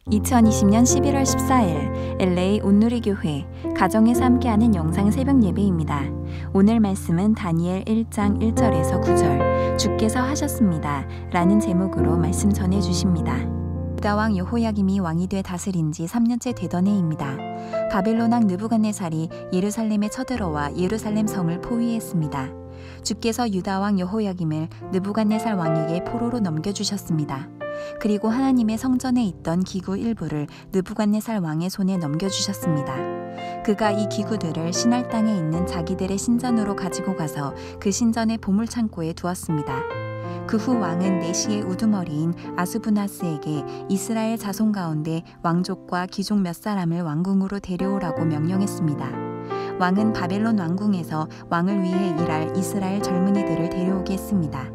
2020년 11월 14일 LA 온누리교회 가정에서 함께하는 영상 새벽 예배입니다. 오늘 말씀은 다니엘 1장 1절에서 9절 주께서 하셨습니다 라는 제목으로 말씀 전해주십니다. 유다 왕 여호야김이 왕이 돼 다스린 지 3년째 되던 해입니다. 바벨론 왕 느부갓네살이 예루살렘에 쳐들어와 예루살렘 성을 포위했습니다. 주께서 유다 왕 여호야김을 느부갓네살 왕에게 포로로 넘겨주셨습니다. 그리고 하나님의 성전에 있던 기구 일부를 느부갓네살 왕의 손에 넘겨주셨습니다. 그가 이 기구들을 시날 땅에 있는 자기들의 신전으로 가지고 가서 그 신전의 보물창고에 두었습니다. 그 후 왕은 내시의 우두머리인 아스부나스에게 이스라엘 자손 가운데 왕족과 귀족 몇 사람을 왕궁으로 데려오라고 명령했습니다. 왕은 바벨론 왕궁에서 왕을 위해 일할 이스라엘 젊은이들을 데려오게 했습니다.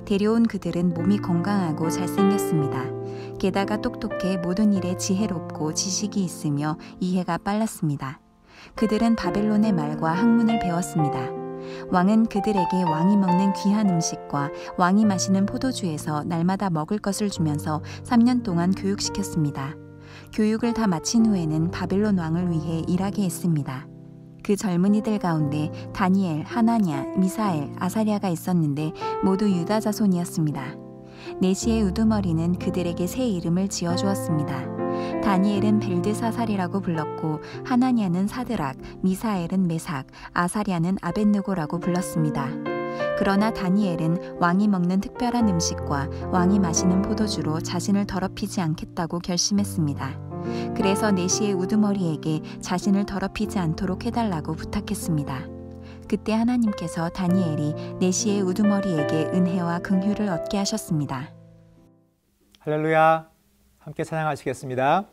데려온 그들은 몸이 건강하고 잘생겼습니다. 게다가 똑똑해 모든 일에 지혜롭고 지식이 있으며 이해가 빨랐습니다. 그들은 바벨론의 말과 학문을 배웠습니다. 왕은 그들에게 왕이 먹는 귀한 음식과 왕이 마시는 포도주에서 날마다 먹을 것을 주면서 3년 동안 교육시켰습니다. 교육을 다 마친 후에는 바벨론 왕을 위해 일하게 했습니다. 그 젊은이들 가운데 다니엘, 하나냐, 미사엘, 아사랴가 있었는데 모두 유다 자손이었습니다. 내시의 우두머리는 그들에게 새 이름을 지어주었습니다. 다니엘은 벨드사살이라고 불렀고 하나냐는 사드락, 미사엘은 메삭, 아사랴는 아벳느고라고 불렀습니다. 그러나 다니엘은 왕이 먹는 특별한 음식과 왕이 마시는 포도주로 자신을 더럽히지 않겠다고 결심했습니다. 그래서 내시의 우두머리에게 자신을 더럽히지 않도록 해달라고 부탁했습니다. 그때 하나님께서 다니엘이 내시의 우두머리에게 은혜와 긍휼을 얻게 하셨습니다. 할렐루야, 함께 찬양하시겠습니다.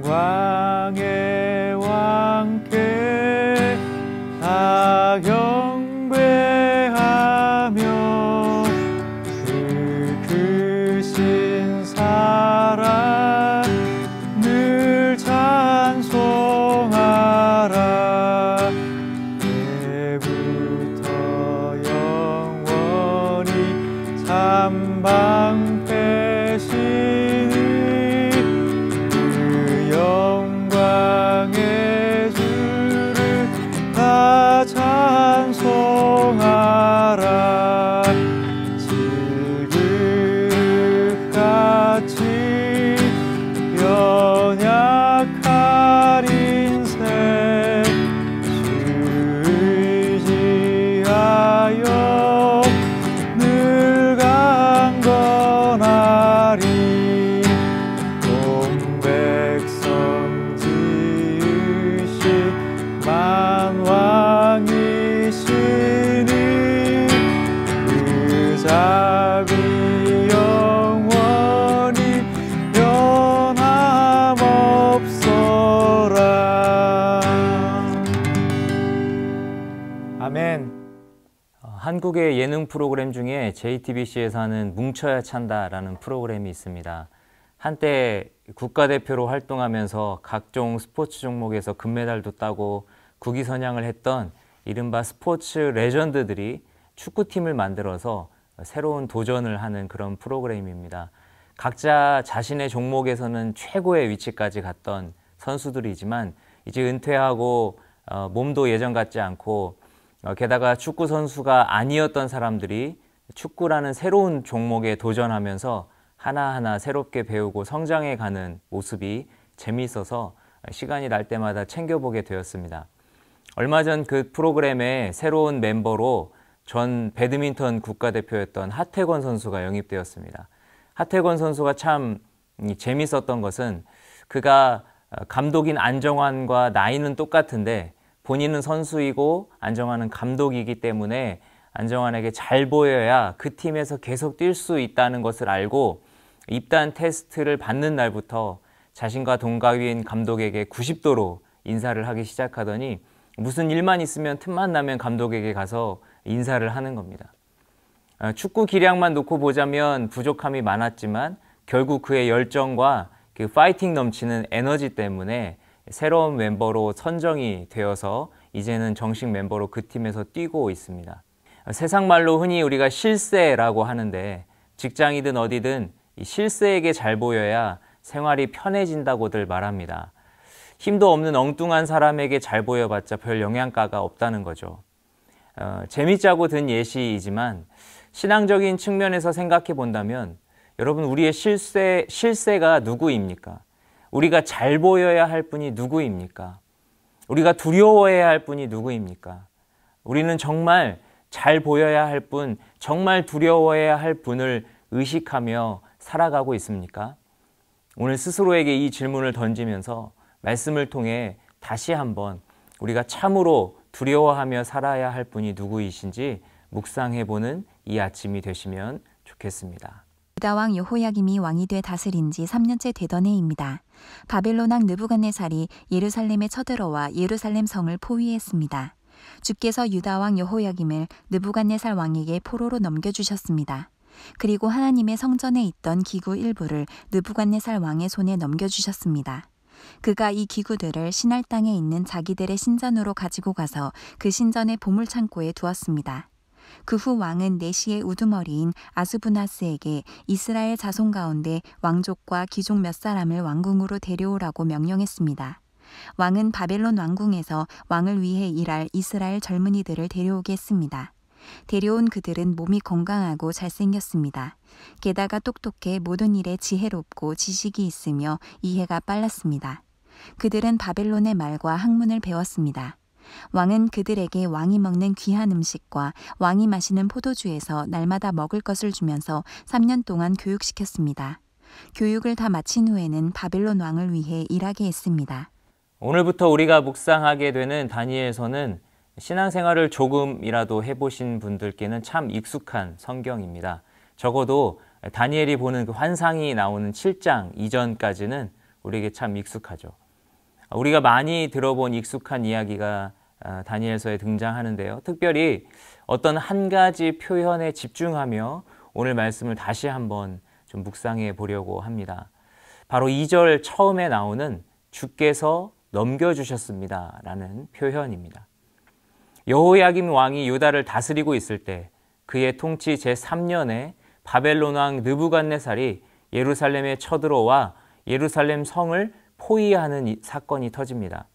영광의 왕께 다 경배하며 그 크신 사랑 늘 찬송하라. 때부터 영원히 삼방패시니 그 영광의 주를 다 찬송하라. 질그릇같이 연약한 인생 의지하여 늘 강건하리. 온 백성 지으신 만왕이시니 그 자비 영원히 변함없어라. 아멘. 한국의 예능 프로그램 중에 JTBC에서 하는 뭉쳐야 찬다라는 프로그램이 있습니다. 한때 국가대표로 활동하면서 각종 스포츠 종목에서 금메달도 따고 국위선양을 했던 이른바 스포츠 레전드들이 축구팀을 만들어서 새로운 도전을 하는 그런 프로그램입니다. 각자 자신의 종목에서는 최고의 위치까지 갔던 선수들이지만 이제 은퇴하고 몸도 예전 같지 않고 게다가 축구 선수가 아니었던 사람들이 축구라는 새로운 종목에 도전하면서 하나하나 새롭게 배우고 성장해가는 모습이 재미있어서 시간이 날 때마다 챙겨보게 되었습니다. 얼마 전 그 프로그램에 새로운 멤버로 전 배드민턴 국가대표였던 하태권 선수가 영입되었습니다. 하태권 선수가 참 재밌었던 것은 그가 감독인 안정환과 나이는 똑같은데 본인은 선수이고 안정환은 감독이기 때문에 안정환에게 잘 보여야 그 팀에서 계속 뛸 수 있다는 것을 알고 입단 테스트를 받는 날부터 자신과 동갑인 감독에게 90도로 인사를 하기 시작하더니 무슨 일만 있으면 틈만 나면 감독에게 가서 인사를 하는 겁니다. 축구 기량만 놓고 보자면 부족함이 많았지만 결국 그의 열정과 그 파이팅 넘치는 에너지 때문에 새로운 멤버로 선정이 되어서 이제는 정식 멤버로 그 팀에서 뛰고 있습니다. 세상 말로 흔히 우리가 실세라고 하는데 직장이든 어디든 이 실세에게 잘 보여야 생활이 편해진다고들 말합니다. 힘도 없는 엉뚱한 사람에게 잘 보여봤자 별 영향가가 없다는 거죠. 재밌자고 든 예시이지만 신앙적인 측면에서 생각해 본다면 여러분, 우리의 실세가 누구입니까? 우리가 잘 보여야 할 분이 누구입니까? 우리가 두려워해야 할 분이 누구입니까? 우리는 정말 잘 보여야 할 분, 정말 두려워해야 할 분을 의식하며 살아가고 있습니까? 오늘 스스로에게 이 질문을 던지면서 말씀을 통해 다시 한번 우리가 참으로 두려워하며 살아야 할 분이 누구이신지 묵상해보는 이 아침이 되시면 좋겠습니다. 유다 왕 여호야김이 왕이 돼 다스린 지 3년째 되던 해입니다. 바벨론 왕 느부갓네살이 예루살렘에 쳐들어와 예루살렘 성을 포위했습니다. 주께서 유다 왕 여호야김을 느부갓네살 왕에게 포로로 넘겨주셨습니다. 그리고 하나님의 성전에 있던 기구 일부를 느부갓네살 왕의 손에 넘겨주셨습니다. 그가 이 기구들을 시날 땅에 있는 자기들의 신전으로 가지고 가서 그 신전의 보물창고에 두었습니다. 그 후 왕은 내시의 우두머리인 아스부나스에게 이스라엘 자손 가운데 왕족과 귀족 몇 사람을 왕궁으로 데려오라고 명령했습니다. 왕은 바벨론 왕궁에서 왕을 위해 일할 이스라엘 젊은이들을 데려오게 했습니다. 데려온 그들은 몸이 건강하고 잘생겼습니다. 게다가 똑똑해 모든 일에 지혜롭고 지식이 있으며 이해가 빨랐습니다. 그들은 바벨론의 말과 학문을 배웠습니다. 왕은 그들에게 왕이 먹는 귀한 음식과 왕이 마시는 포도주에서 날마다 먹을 것을 주면서 3년 동안 교육시켰습니다. 교육을 다 마친 후에는 바벨론 왕을 위해 일하게 했습니다. 오늘부터 우리가 묵상하게 되는 다니엘서는 신앙생활을 조금이라도 해보신 분들께는 참 익숙한 성경입니다. 적어도 다니엘이 보는 그 환상이 나오는 7장 이전까지는 우리에게 참 익숙하죠. 우리가 많이 들어본 익숙한 이야기가 다니엘서에 등장하는데요. 특별히 어떤 한 가지 표현에 집중하며 오늘 말씀을 다시 한번 좀 묵상해 보려고 합니다. 바로 2절 처음에 나오는 주께서 넘겨주셨습니다 라는 표현입니다. 여호야김 왕이 유다를 다스리고 있을 때 그의 통치 제3년에 바벨론 왕 느부갓네살이 예루살렘에 쳐들어와 예루살렘 성을 포위하는 사건이 터집니다.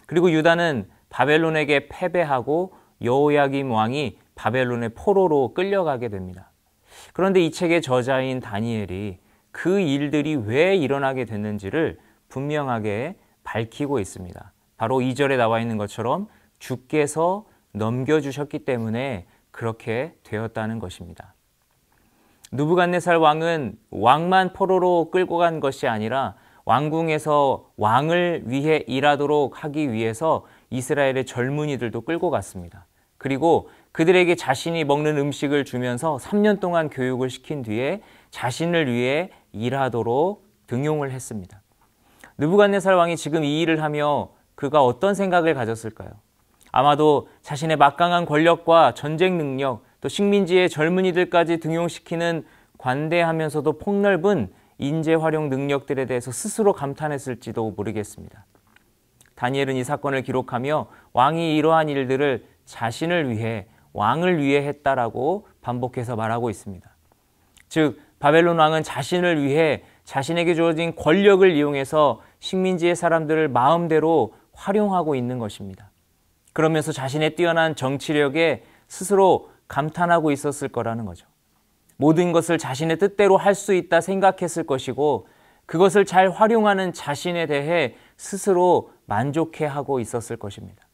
그리고 유다는 바벨론에게 패배하고 여호야김 왕이 바벨론의 포로로 끌려가게 됩니다. 그런데 이 책의 저자인 다니엘이 그 일들이 왜 일어나게 됐는지를 분명하게 밝히고 있습니다. 바로 2절에 나와 있는 것처럼 주께서 넘겨주셨기 때문에 그렇게 되었다는 것입니다. 느부갓네살 왕은 왕만 포로로 끌고 간 것이 아니라 왕궁에서 왕을 위해 일하도록 하기 위해서 이스라엘의 젊은이들도 끌고 갔습니다. 그리고 그들에게 자신이 먹는 음식을 주면서 3년 동안 교육을 시킨 뒤에 자신을 위해 일하도록 등용을 했습니다. 느부갓네살 왕이 지금 이 일을 하며 그가 어떤 생각을 가졌을까요? 아마도 자신의 막강한 권력과 전쟁 능력, 또 식민지의 젊은이들까지 등용시키는 관대하면서도 폭넓은 인재 활용 능력들에 대해서 스스로 감탄했을지도 모르겠습니다. 다니엘은 이 사건을 기록하며 왕이 이러한 일들을 자신을 위해, 왕을 위해 했다라고 반복해서 말하고 있습니다. 즉, 바벨론 왕은 자신을 위해 자신에게 주어진 권력을 이용해서 식민지의 사람들을 마음대로 활용하고 있는 것입니다. 그러면서 자신의 뛰어난 정치력에 스스로 감탄하고 있었을 거라는 거죠. 모든 것을 자신의 뜻대로 할 수 있다 생각했을 것이고 그것을 잘 활용하는 자신에 대해 스스로 만족해하고 있었을 것입니다.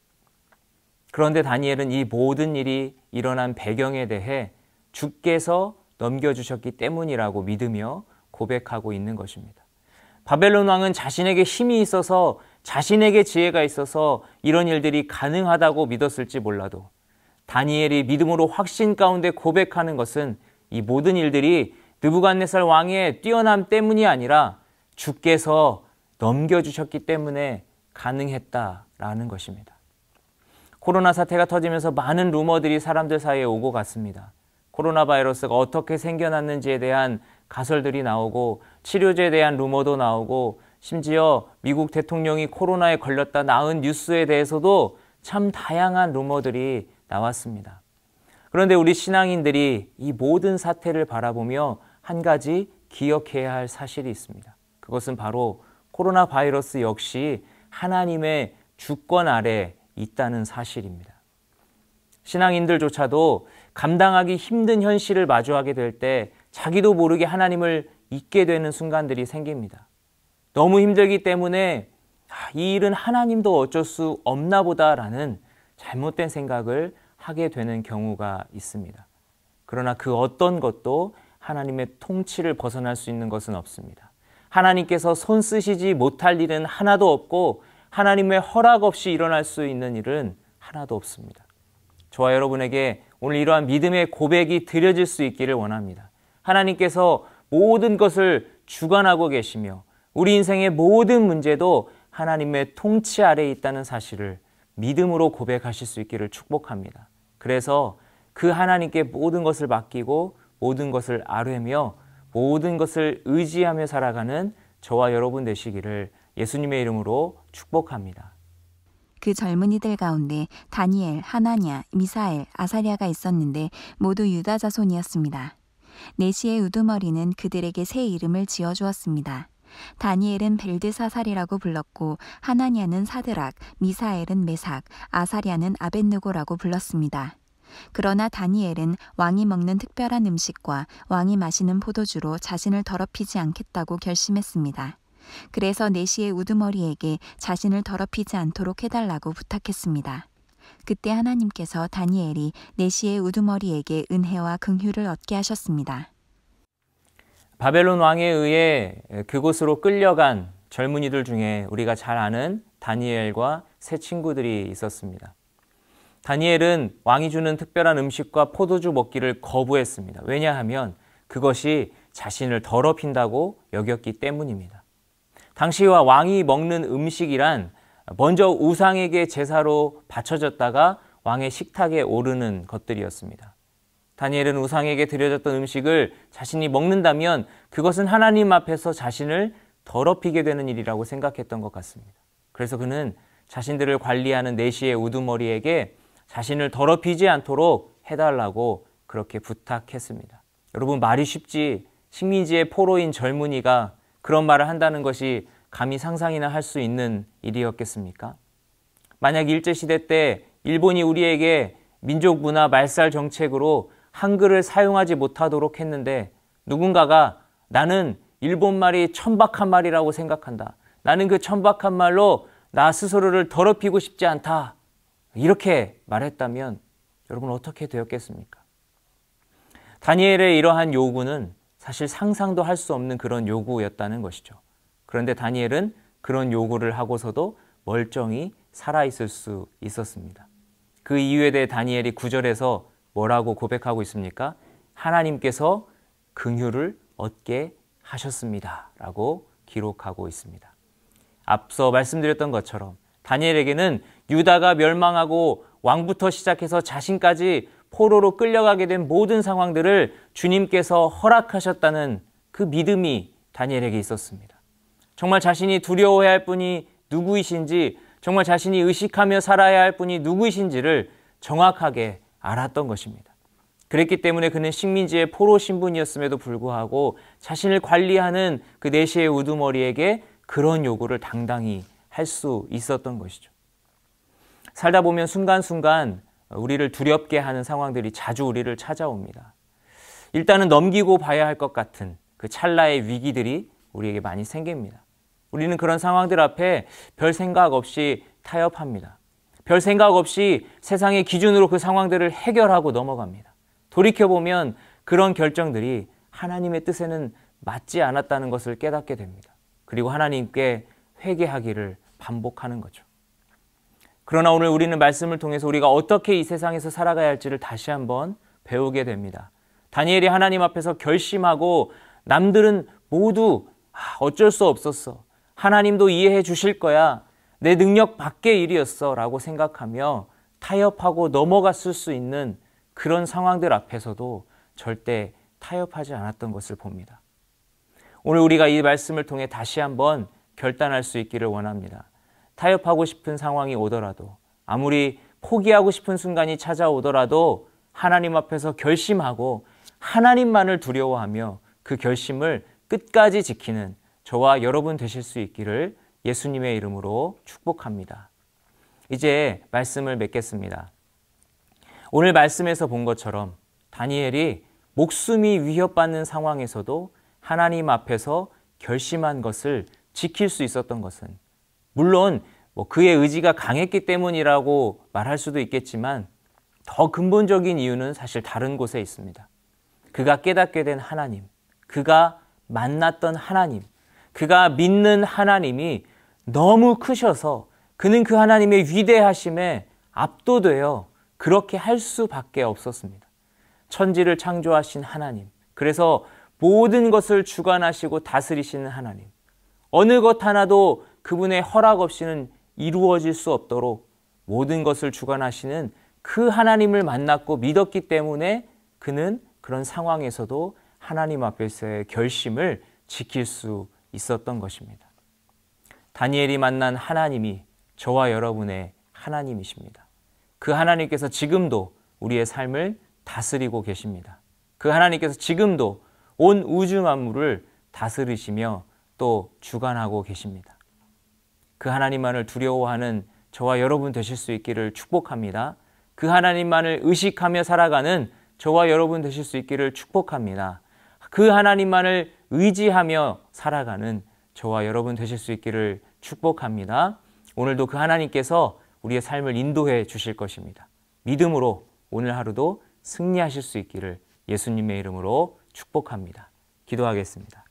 그런데 다니엘은 이 모든 일이 일어난 배경에 대해 주께서 넘겨주셨기 때문이라고 믿으며 고백하고 있는 것입니다. 바벨론 왕은 자신에게 힘이 있어서 자신에게 지혜가 있어서 이런 일들이 가능하다고 믿었을지 몰라도 다니엘이 믿음으로 확신 가운데 고백하는 것은 이 모든 일들이 느부갓네살 왕의 뛰어남 때문이 아니라 주께서 넘겨주셨기 때문에 가능했다라는 것입니다. 코로나 사태가 터지면서 많은 루머들이 사람들 사이에 오고 갔습니다. 코로나 바이러스가 어떻게 생겨났는지에 대한 가설들이 나오고 치료제에 대한 루머도 나오고 심지어 미국 대통령이 코로나에 걸렸다 나은 뉴스에 대해서도 참 다양한 루머들이 나왔습니다. 그런데 우리 신앙인들이 이 모든 사태를 바라보며 한 가지 기억해야 할 사실이 있습니다. 그것은 바로 코로나 바이러스 역시 하나님의 주권 아래 있다는 사실입니다. 신앙인들조차도 감당하기 힘든 현실을 마주하게 될 때 자기도 모르게 하나님을 잊게 되는 순간들이 생깁니다. 너무 힘들기 때문에 이 일은 하나님도 어쩔 수 없나 보다라는 잘못된 생각을 하게 되는 경우가 있습니다. 그러나 그 어떤 것도 하나님의 통치를 벗어날 수 있는 것은 없습니다. 하나님께서 손 쓰시지 못할 일은 하나도 없고 하나님의 허락 없이 일어날 수 있는 일은 하나도 없습니다. 저와 여러분에게 오늘 이러한 믿음의 고백이 드려질 수 있기를 원합니다. 하나님께서 모든 것을 주관하고 계시며 우리 인생의 모든 문제도 하나님의 통치 아래에 있다는 사실을 믿음으로 고백하실 수 있기를 축복합니다. 그래서 그 하나님께 모든 것을 맡기고 모든 것을 아뢰며 모든 것을 의지하며 살아가는 저와 여러분 되시기를 예수님의 이름으로 축복합니다. 그 젊은이들 가운데 다니엘, 하나냐, 미사엘, 아사랴가 있었는데 모두 유다 자손이었습니다. 내시의 우두머리는 그들에게 새 이름을 지어주었습니다. 다니엘은 벨드사살이라고 불렀고 하나냐는 사드락, 미사엘은 메삭, 아사랴는 아벳느고라고 불렀습니다. 그러나 다니엘은 왕이 먹는 특별한 음식과 왕이 마시는 포도주로 자신을 더럽히지 않겠다고 결심했습니다. 그래서 내시의 우두머리에게 자신을 더럽히지 않도록 해달라고 부탁했습니다. 그때 하나님께서 다니엘이 내시의 우두머리에게 은혜와 긍휼을 얻게 하셨습니다. 바벨론 왕에 의해 그곳으로 끌려간 젊은이들 중에 우리가 잘 아는 다니엘과 세 친구들이 있었습니다. 다니엘은 왕이 주는 특별한 음식과 포도주 먹기를 거부했습니다. 왜냐하면 그것이 자신을 더럽힌다고 여겼기 때문입니다. 당시와 왕이 먹는 음식이란 먼저 우상에게 제사로 바쳐졌다가 왕의 식탁에 오르는 것들이었습니다. 다니엘은 우상에게 드려졌던 음식을 자신이 먹는다면 그것은 하나님 앞에서 자신을 더럽히게 되는 일이라고 생각했던 것 같습니다. 그래서 그는 자신들을 관리하는 내시의 우두머리에게 자신을 더럽히지 않도록 해달라고 그렇게 부탁했습니다. 여러분, 말이 쉽지 식민지의 포로인 젊은이가 그런 말을 한다는 것이 감히 상상이나 할 수 있는 일이었겠습니까? 만약 일제시대 때 일본이 우리에게 민족 문화 말살 정책으로 한글을 사용하지 못하도록 했는데 누군가가 나는 일본 말이 천박한 말이라고 생각한다. 나는 그 천박한 말로 나 스스로를 더럽히고 싶지 않다. 이렇게 말했다면 여러분 어떻게 되었겠습니까? 다니엘의 이러한 요구는 사실 상상도 할 수 없는 그런 요구였다는 것이죠. 그런데 다니엘은 그런 요구를 하고서도 멀쩡히 살아있을 수 있었습니다. 그 이유에 대해 다니엘이 9절에서 뭐라고 고백하고 있습니까? 하나님께서 긍휼을 얻게 하셨습니다. 라고 기록하고 있습니다. 앞서 말씀드렸던 것처럼 다니엘에게는 유다가 멸망하고 왕부터 시작해서 자신까지 포로로 끌려가게 된 모든 상황들을 주님께서 허락하셨다는 그 믿음이 다니엘에게 있었습니다. 정말 자신이 두려워해야 할 분이 누구이신지, 정말 자신이 의식하며 살아야 할 분이 누구이신지를 정확하게 알았던 것입니다. 그랬기 때문에 그는 식민지의 포로 신분이었음에도 불구하고 자신을 관리하는 그 내시의 우두머리에게 그런 요구를 당당히 할 수 있었던 것이죠. 살다 보면 순간순간 우리를 두렵게 하는 상황들이 자주 우리를 찾아옵니다. 일단은 넘기고 봐야 할 것 같은 그 찰나의 위기들이 우리에게 많이 생깁니다. 우리는 그런 상황들 앞에 별 생각 없이 타협합니다. 별 생각 없이 세상의 기준으로 그 상황들을 해결하고 넘어갑니다. 돌이켜보면 그런 결정들이 하나님의 뜻에는 맞지 않았다는 것을 깨닫게 됩니다. 그리고 하나님께 회개하기를 반복하는 거죠. 그러나 오늘 우리는 말씀을 통해서 우리가 어떻게 이 세상에서 살아가야 할지를 다시 한번 배우게 됩니다. 다니엘이 하나님 앞에서 결심하고 남들은 모두 어쩔 수 없었어. 하나님도 이해해 주실 거야. 내 능력 밖의 일이었어. 라고 생각하며 타협하고 넘어갔을 수 있는 그런 상황들 앞에서도 절대 타협하지 않았던 것을 봅니다. 오늘 우리가 이 말씀을 통해 다시 한번 결단할 수 있기를 원합니다. 타협하고 싶은 상황이 오더라도, 아무리 포기하고 싶은 순간이 찾아오더라도 하나님 앞에서 결심하고 하나님만을 두려워하며 그 결심을 끝까지 지키는 저와 여러분 되실 수 있기를 예수님의 이름으로 축복합니다. 이제 말씀을 맺겠습니다. 오늘 말씀에서 본 것처럼 다니엘이 목숨이 위협받는 상황에서도 하나님 앞에서 결심한 것을 지킬 수 있었던 것은 물론 그의 의지가 강했기 때문이라고 말할 수도 있겠지만 더 근본적인 이유는 사실 다른 곳에 있습니다. 그가 깨닫게 된 하나님, 그가 만났던 하나님, 그가 믿는 하나님이 너무 크셔서 그는 그 하나님의 위대하심에 압도되어 그렇게 할 수밖에 없었습니다. 천지를 창조하신 하나님, 그래서 모든 것을 주관하시고 다스리시는 하나님, 어느 것 하나도 그분의 허락 없이는 이루어질 수 없도록 모든 것을 주관하시는 그 하나님을 만났고 믿었기 때문에 그는 그런 상황에서도 하나님 앞에서의 결심을 지킬 수 있었던 것입니다. 다니엘이 만난 하나님이 저와 여러분의 하나님이십니다. 그 하나님께서 지금도 우리의 삶을 다스리고 계십니다. 그 하나님께서 지금도 온 우주 만물을 다스리시며 또 주관하고 계십니다. 그 하나님만을 두려워하는 저와 여러분 되실 수 있기를 축복합니다. 그 하나님만을 의식하며 살아가는 저와 여러분 되실 수 있기를 축복합니다. 그 하나님만을 의지하며 살아가는 저와 여러분 되실 수 있기를 축복합니다. 오늘도 그 하나님께서 우리의 삶을 인도해 주실 것입니다. 믿음으로 오늘 하루도 승리하실 수 있기를 예수님의 이름으로 축복합니다. 기도하겠습니다.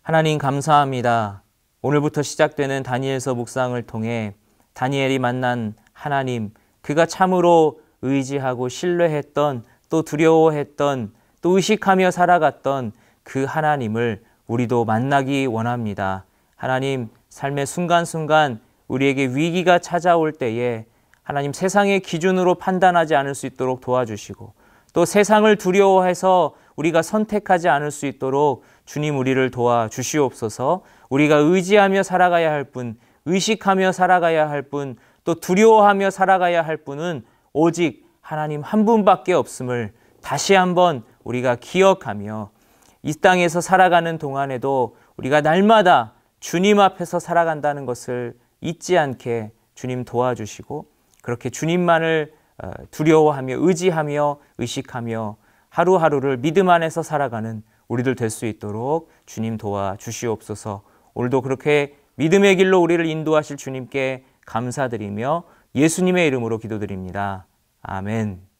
하나님 감사합니다. 오늘부터 시작되는 다니엘서 묵상을 통해 다니엘이 만난 하나님, 그가 참으로 의지하고 신뢰했던 또 두려워했던 또 의식하며 살아갔던 그 하나님을 우리도 만나기 원합니다. 하나님, 삶의 순간순간 우리에게 위기가 찾아올 때에 하나님 세상의 기준으로 판단하지 않을 수 있도록 도와주시고 또 세상을 두려워해서 우리가 선택하지 않을 수 있도록 주님 우리를 도와주시옵소서. 우리가 의지하며 살아가야 할 분, 의식하며 살아가야 할 분, 또 두려워하며 살아가야 할 분은 오직 하나님 한 분밖에 없음을 다시 한번 우리가 기억하며 이 땅에서 살아가는 동안에도 우리가 날마다 주님 앞에서 살아간다는 것을 잊지 않게 주님 도와주시고 그렇게 주님만을 두려워하며 의지하며 의식하며 하루하루를 믿음 안에서 살아가는 우리들 될 수 있도록 주님 도와주시옵소서. 오늘도 그렇게 믿음의 길로 우리를 인도하실 주님께 감사드리며 예수님의 이름으로 기도드립니다. 아멘.